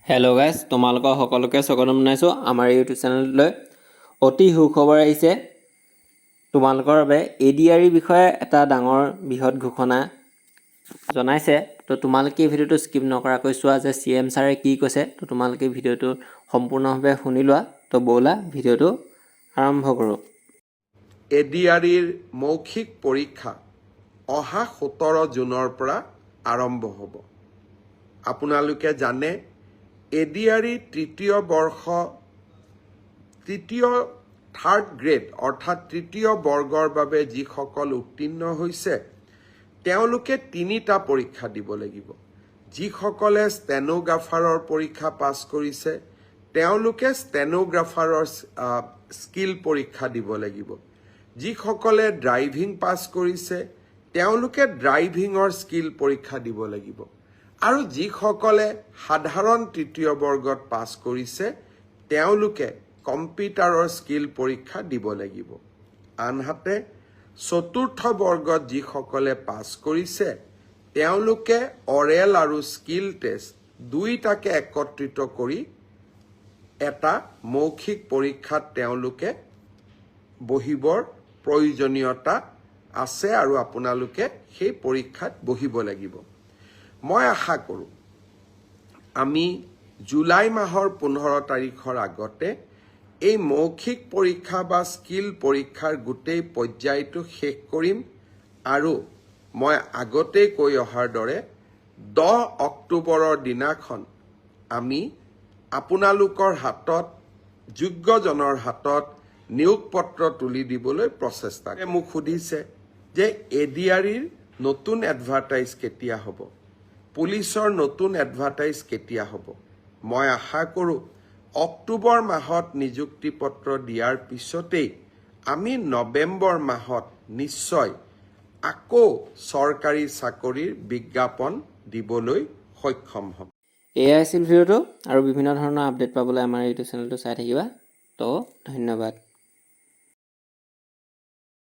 Hello' guys, তোমালোকৰ সকলোকে স্বাগতম জনাইছোঁ আমাৰ ইউটিউব চেনেললৈ। অতি সুখবৰ আহিছে তোমালোকৰ বাবে। ADRE বিষয়ে এটা ডাঙৰ বৃহৎ ঘোষণা জনাইছে। তো তোমালোকে এই ভিডিঅ'টো স্কিপ নকৰাকৈ চোৱা যে CM ছাৰে কি কৈছে। তো তোমালোকে ভিডিঅ'টো সম্পূৰ্ণভাৱে শুনি লোৱা। তো ব'লা ভিডিঅ'টো আৰম্ভ কৰোঁ। ADREৰ মৌখিক পৰীক্ষা অহা 17 জুনৰ পৰা আৰম্ভ হ'ব। আপোনালোকে জানে ADRE থাৰ্ড গ্ৰেড অৰ্থাৎ তৃতীয় বৰ্গৰ বাবে যিসকল উত্তীৰ্ণ হৈছে তেওঁলোকে 3টা পৰীক্ষা দিব লাগিব। যিসকলে ষ্টেনোগ্ৰাফাৰৰ পৰীক্ষা পাছ কৰিছে তেওঁলোকে ষ্টেনোগ্ৰাফাৰৰ স্কিল পৰীক্ষা দিব লাগিব। যিসকলে ড্ৰাইভিং পাছ কৰিছে তেওঁলোকে ড্ৰাইভিঙৰ স্কিল পৰীক্ষা দিব লাগিব। আৰু যিসকলে সাধাৰণ তৃতীয় বৰ্গত পাছ কৰিছে তেওঁলোকে কম্পিউটাৰৰ স্কিল পৰীক্ষা দিব লাগিব। আনহাতে চতুৰ্থ বৰ্গত যিসকলে পাছ কৰিছে তেওঁলোকে অৰেল আৰু স্কিল টেষ্ট দুইটাকে একত্ৰিত কৰি এটা মৌখিক পৰীক্ষাত তেওঁলোকে বহিবৰ প্ৰয়োজনীয়তা আছে আৰু আপোনালোকে সেই পৰীক্ষাত বহিব লাগিব। মই আশা কৰোঁ আমি জুলাই মাহৰ 15 তাৰিখৰ আগতে এই মৌখিক পৰীক্ষা বা স্কিল পৰীক্ষাৰ গোটেই পৰ্যায়টো শেষ কৰিম আৰু মই আগতেই কৈ অহাৰ দৰে 10 অক্টোবৰৰ দিনাখন আমি আপোনালোকৰ হাতত যোগ্যজনৰ হাতত নিয়োগ পত্ৰ তুলি দিবলৈ প্ৰচেষ্টা কৰিম। মোক সুধিছে যে ADREৰ নতুন এডভাৰটাইজ কেতিয়া হ'ব, পুলিচৰ নতুন এডভাৰটাইজ কেতিয়া হ'ব। মই আশা কৰোঁ অক্টোবৰ মাহত নিযুক্তি পত্ৰ দিয়াৰ পিছতেই আমি নৱেম্বৰ মাহত নিশ্চয় আকৌ চৰকাৰী চাকৰিৰ বিজ্ঞাপন দিবলৈ সক্ষম হ'ম। এয়া আছিল ভিডিঅ'টো। আৰু বিভিন্ন ধৰণৰ আপডেট পাবলৈ আমাৰ ইউটিউব চেনেলটো চাই থাকিবা। তো ধন্যবাদ।